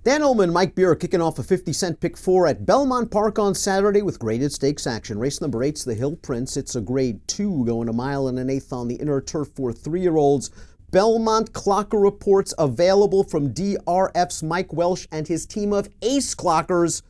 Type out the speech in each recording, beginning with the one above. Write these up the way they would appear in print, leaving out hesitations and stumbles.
Dan Illman, Mike Beer kicking off a 50-cent pick 4 at Belmont Park on Saturday with graded stakes action. Race number 8's the Hill Prince. It's a grade 2 going a mile and an eighth on the inner turf for 3-year-olds. Belmont Clocker reports available from DRF's Mike Welsh and his team of ace clockers.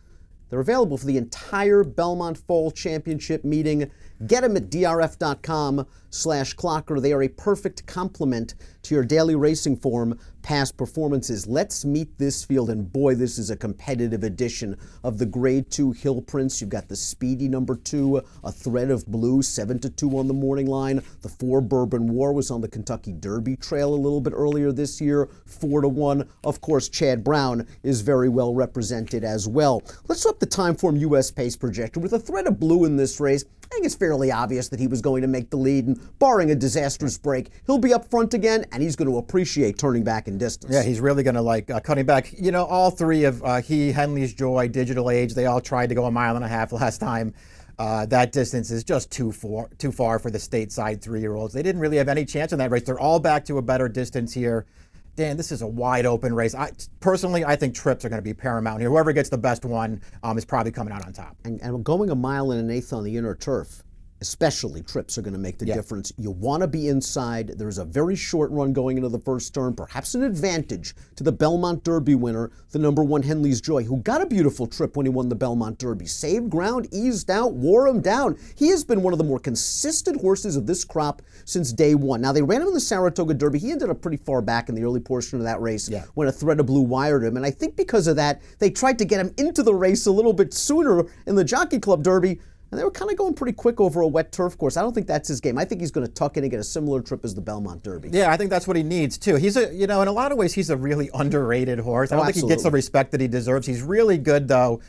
They're available for the entire Belmont Fall Championship meeting. Get them at drf.com/clocker. They are a perfect complement to your daily racing form, past performances. Let's meet this field, and boy, this is a competitive edition of the Grade 2 Hill Prince. You've got the speedy number 2, A Thread of Blue, 7-2 on the morning line. The 4 Bourbon War was on the Kentucky Derby trail a little bit earlier this year, 4-1. Of course, Chad Brown is very well represented as well. Let's up the Timeform U.S. pace projector. With A Thread of Blue in this race, I think it's fairly obvious that he was going to make the lead, and barring a disastrous break, he'll be up front again, and he's going to appreciate turning back in distance. Yeah, he's really going to like cutting back. You know, all three of Henley's Joy, Digital Age, they all tried to go a mile and a half last time. That distance is just too far for the stateside 3-year-olds. They didn't really have any chance in that race. They're all back to a better distance here. Dan, this is a wide open race. Personally, I think trips are going to be paramount here. Whoever gets the best one is probably coming out on top. And going a mile and an eighth on the inner turf, especially trips, are going to make the difference. You want to be inside. There's a very short run going into the first turn, perhaps an advantage to the Belmont Derby winner, the number 1 Henley's Joy, who got a beautiful trip when he won the Belmont Derby. Saved ground, eased out, wore him down. He has been one of the more consistent horses of this crop since day one. Now, they ran him in the Saratoga Derby. He ended up pretty far back in the early portion of that race when A Thread of Blue wired him. And I think because of that, they tried to get him into the race a little bit sooner in the Jockey Club Derby. And they were kind of going pretty quick over a wet turf course. I don't think that's his game. I think he's going to tuck in and get a similar trip as the Belmont Derby. Yeah, I think that's what he needs too. He's in a lot of ways, he's a really underrated horse. I don't think he gets the respect that he deserves. He's really good though.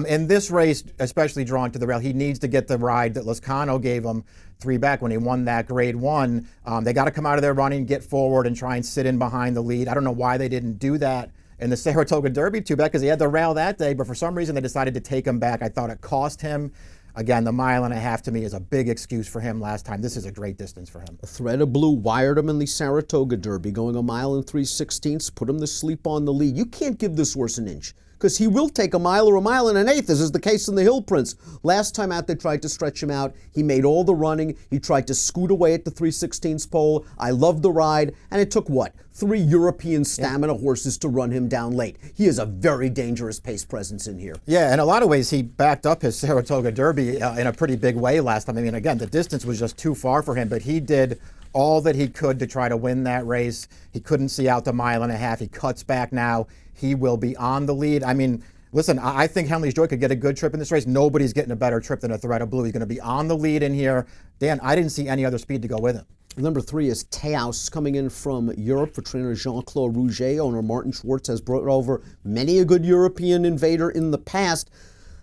In this race, especially drawn to the rail, he needs to get the ride that Lozcano gave him 3 back when he won that grade 1. They got to come out of their running, get forward, and try and sit in behind the lead. I don't know why they didn't do that in the Saratoga Derby too back, because he had the rail that day, but for some reason they decided to take him back. I thought it cost him. Again, the mile and a half to me is a big excuse for him last time. This is a great distance for him. A Thread of Blue wired him in the Saratoga Derby, going a mile and 3/16, put him to sleep on the lead. You can't give this horse an inch, because he will take a mile or a mile and an eighth, as is the case in the Hill Prince. Last time out, they tried to stretch him out. He made all the running. He tried to scoot away at the 3/16 pole. I loved the ride, and it took, 3 European stamina horses to run him down late. He is a very dangerous pace presence in here. Yeah, in a lot of ways, he backed up his Saratoga Derby in a pretty big way last time. I mean, again, the distance was just too far for him, but he did all that he could to try to win that race. He couldn't see out the mile and a half. He cuts back now. He will be on the lead. I mean, listen, I think Henley's Joy could get a good trip in this race. Nobody's getting a better trip than A Thread of Blue. He's going to be on the lead in here. Dan, I didn't see any other speed to go with him. Number 3 is Teos, coming in from Europe for trainer Jean-Claude Rouget. Owner Martin Schwartz has brought over many a good European invader in the past.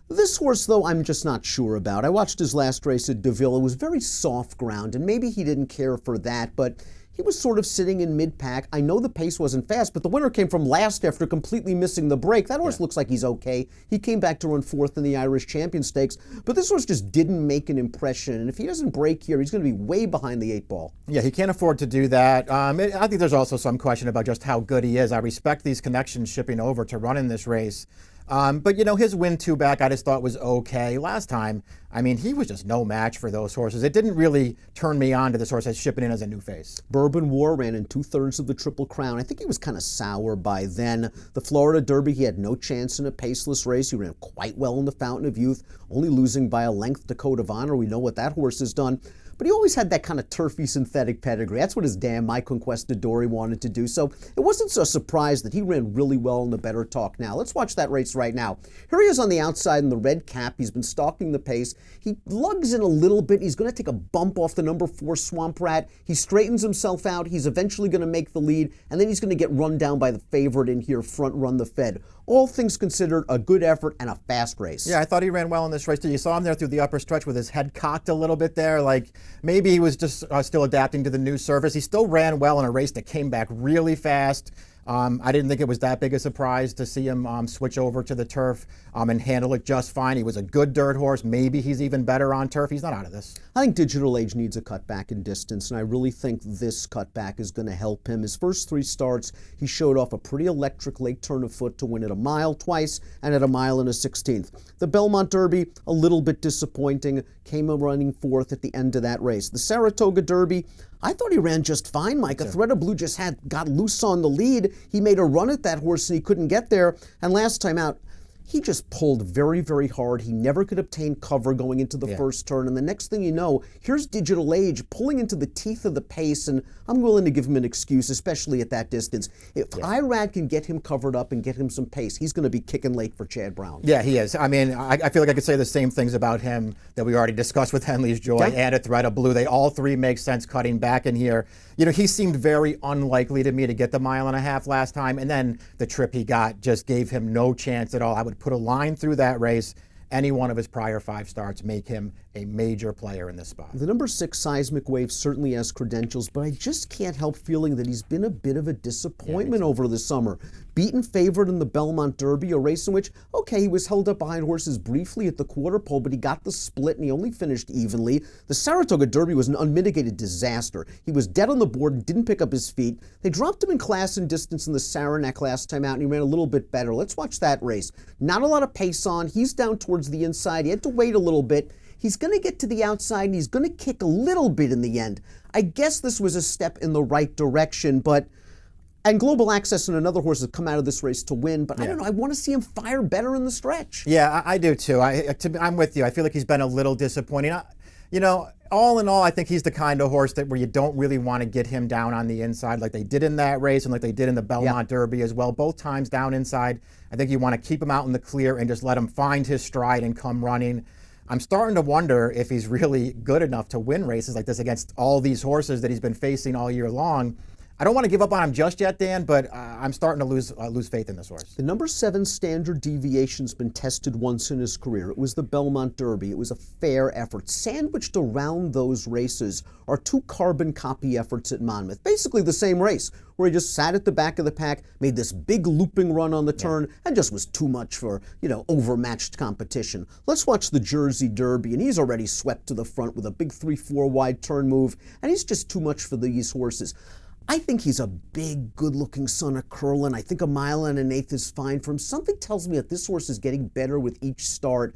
This horse, though, I'm just not sure about. I watched his last race at Deauville. It was very soft ground, and maybe he didn't care for that, but he was sort of sitting in mid-pack. I know the pace wasn't fast, but the winner came from last after completely missing the break. That horse looks like he's okay. He came back to run 4th in the Irish Champion Stakes, but this horse just didn't make an impression. And if he doesn't break here, he's going to be way behind the 8 ball. Yeah, he can't afford to do that. I think there's also some question about just how good he is. I respect these connections shipping over to run in this race. But, his win 2 back, I just thought was okay. Last time, I mean, he was just no match for those horses. It didn't really turn me on to this horse as shipping in as a new face. Bourbon War ran in 2/3 of the Triple Crown. I think he was kind of sour by then. The Florida Derby, he had no chance in a paceless race. He ran quite well in the Fountain of Youth, only losing by a length to Code of Honor. We know what that horse has done. But he always had that kind of turfy synthetic pedigree. That's what his dam, My Conquistador, wanted to do. So it wasn't so surprised that he ran really well in the Better Talk Now. Let's watch that race right now. Here he is on the outside in the red cap. He's been stalking the pace. He lugs in a little bit. He's going to take a bump off the number 4 Swamp Rat. He straightens himself out. He's eventually going to make the lead, and then he's going to get run down by the favorite in here, Front Run the Fed. All things considered, a good effort and a fast race. Yeah, I thought he ran well in this race too. You saw him there through the upper stretch with his head cocked a little bit there. Like maybe he was just still adapting to the new surface. He still ran well in a race that came back really fast. I didn't think it was that big a surprise to see him switch over to the turf and handle it just fine. He was a good dirt horse. Maybe he's even better on turf. He's not out of this. I think Digital Age needs a cutback in distance, and I really think this cutback is going to help him. His first 3 starts, he showed off a pretty electric late turn of foot to win at a mile twice and at a mile and a 16th. The Belmont Derby, a little bit disappointing, came running fourth at the end of that race. The Saratoga Derby, I thought he ran just fine, Mike. A Thread of Blue just got loose on the lead. He made a run at that horse and he couldn't get there. And last time out, he just pulled very, very hard. He never could obtain cover going into the first turn. And the next thing you know, here's Digital Age pulling into the teeth of the pace. And I'm willing to give him an excuse, especially at that distance. If Irad can get him covered up and get him some pace, he's going to be kicking late for Chad Brown. Yeah, he is. I mean, I feel like I could say the same things about him that we already discussed with Henley's Joy and a Thread of Blue. They all 3 make sense cutting back in here. You know, he seemed very unlikely to me to get the 1.5 miles last time. And then the trip he got just gave him no chance at all. I would put a line through that race. Any one of his prior 5 starts make him a major player in this spot. The number 6 Seismic Wave certainly has credentials, but I just can't help feeling that he's been a bit of a disappointment over the summer. Beaten favorite in the Belmont Derby, a race in which, okay, he was held up behind horses briefly at the quarter pole, but he got the split and he only finished evenly. The Saratoga Derby was an unmitigated disaster. He was dead on the board and didn't pick up his feet. They dropped him in class and distance in the Saranac last time out, and he ran a little bit better. Let's watch that race. Not a lot of pace on. He's down towards the inside. He had to wait a little bit. He's going to get to the outside, and he's going to kick a little bit in the end. I guess this was a step in the right direction, but... And Global Access and another horse have come out of this race to win, but I don't know, I want to see him fire better in the stretch. Yeah, I do too. I'm with you. I feel like he's been a little disappointing. You know, all in all, I think he's the kind of horse that where you don't really want to get him down on the inside like they did in that race and like they did in the Belmont Derby as well. Both times down inside. I think you want to keep him out in the clear and just let him find his stride and come running. I'm starting to wonder if he's really good enough to win races like this against all these horses that he's been facing all year long. I don't want to give up on him just yet, Dan, but I'm starting to lose faith in this horse. The number 7 standard deviation's been tested once in his career. It was the Belmont Derby. It was a fair effort. Sandwiched around those races are 2 carbon copy efforts at Monmouth. Basically the same race, where he just sat at the back of the pack, made this big looping run on the turn, and just was too much for, overmatched competition. Let's watch the Jersey Derby, and he's already swept to the front with a big 3-4 wide turn move, and he's just too much for these horses. I think he's a big, good-looking son of Curlin. I think 1 1/8 is fine for him. Something tells me that this horse is getting better with each start.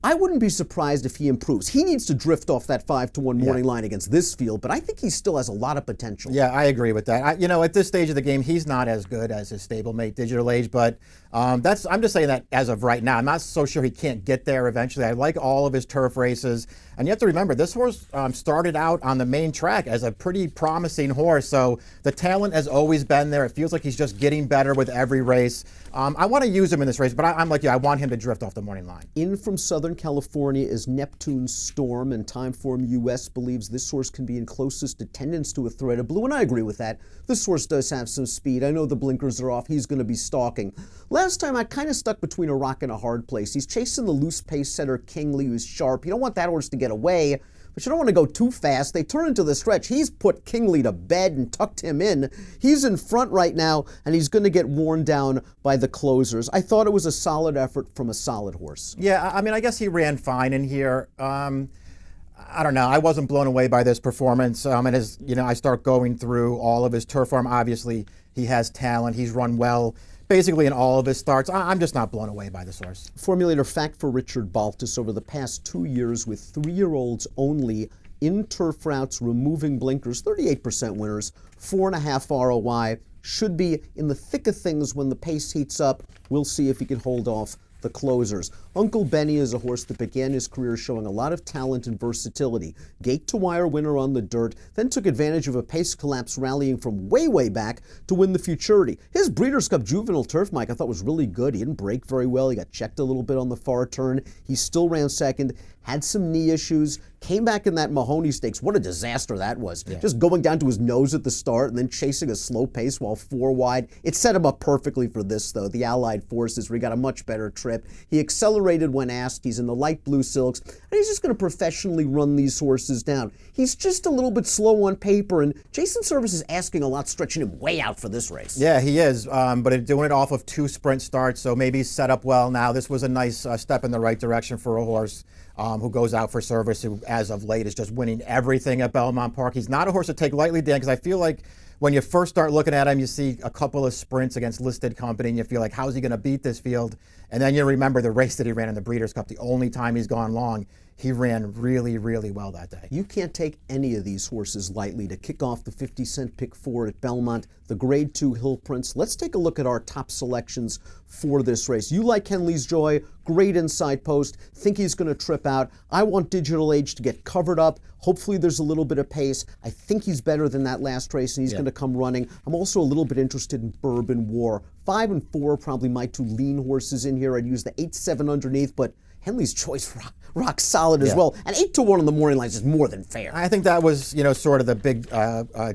I wouldn't be surprised if he improves. He needs to drift off that 5-1 morning line against this field, but I think he still has a lot of potential. Yeah, I agree with that. At this stage of the game, he's not as good as his stablemate Digital Age, but I'm just saying that as of right now. I'm not so sure he can't get there eventually. I like all of his turf races, and you have to remember, this horse started out on the main track as a pretty promising horse, so the talent has always been there. It feels like he's just getting better with every race. I want to use him in this race, but I'm like you. I want him to drift off the morning line. In from Southern California is Neptune Storm, and Timeform US believes this horse can be in closest attendance to a Thread of Blue, and I agree with that. This horse does have some speed. I know the blinkers are off. He's going to be stalking. Last time I kind of stuck between a rock and a hard place. He's chasing the loose pace setter Kingley, who's sharp. You don't want that horse to get away, but you don't want to go too fast. They turn into the stretch. He's put Kingley to bed and tucked him in. He's in front right now, and he's going to get worn down by the closers. I thought it was a solid effort from a solid horse. Yeah, I guess he ran fine in here. I don't know. I wasn't blown away by this performance. And as I start going through all of his turf form, obviously he has talent. He's run well basically in all of his starts. I'm just not blown away by this horse. Formulator fact for Richard Baltus: over the past 2 years with 3-year-olds only in turf routes removing blinkers, 38% winners, 4.5 ROI. Should be in the thick of things when the pace heats up. We'll see if he can hold off the closers. Uncle Benny is a horse that began his career showing a lot of talent and versatility. Gate-to-wire winner on the dirt, then took advantage of a pace collapse rallying from way, way back to win the Futurity. His Breeders' Cup Juvenile Turf, Mike, I thought was really good. He didn't break very well. He got checked a little bit on the far turn. He still ran second, had some knee issues, came back in that Mahoney Stakes. What a disaster that was. Yeah. Just going down to his nose at the start and then chasing a slow pace while 4 wide. It set him up perfectly for this, though. The Allied Forces, where he got a much better trip. trip. He accelerated when asked. He's in the light blue silks, and he's just going to professionally run these horses down. He's just a little bit slow on paper, and Jason Service is asking a lot, stretching him way out for this race. Yeah, he is, but doing it off of 2 sprint starts, so maybe he's set up well now. This was a nice step in the right direction for a horse who goes out for Service, who as of late is just winning everything at Belmont Park. He's not a horse to take lightly, Dan, because I feel like when you first start looking at him, you see a couple of sprints against listed company, and you feel like, how's he going to beat this field? And then you remember the race that he ran in the Breeders' Cup, the only time he's gone long. He ran really, really well that day. You can't take any of these horses lightly. To kick off the 50-cent pick 4 at Belmont, the Grade 2 Hill Prince. Let's take a look at our top selections for this race. You like Henley's Joy, great inside post, think he's going to trip out. I want Digital Age to get covered up. Hopefully there's a little bit of pace. I think he's better than that last race, and he's going to come running. I'm also a little bit interested in Bourbon War. 5 and 4 probably my 2 lean horses in here. I'd use the 8-7 underneath, but Henley's Choice rock solid as well. And 8-1 on the morning lines is more than fair. I think that was, sort of the big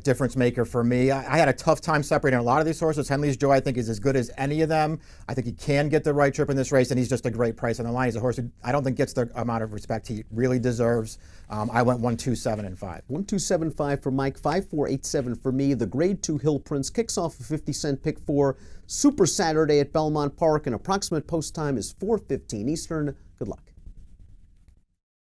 difference maker for me. I had a tough time separating a lot of these horses. Henley's Joy, I think, is as good as any of them. I think he can get the right trip in this race, and he's just a great price on the line. He's a horse who I don't think gets the amount of respect he really deserves. I went 1, 2, 7, and 5. 1, 2, 7, 5 for Mike, 5, 4, 8, 7 for me. The Grade 2 Hill Prince kicks off a 50-cent pick 4. Super Saturday at Belmont Park, and approximate post time is 4:15 Eastern. Good luck.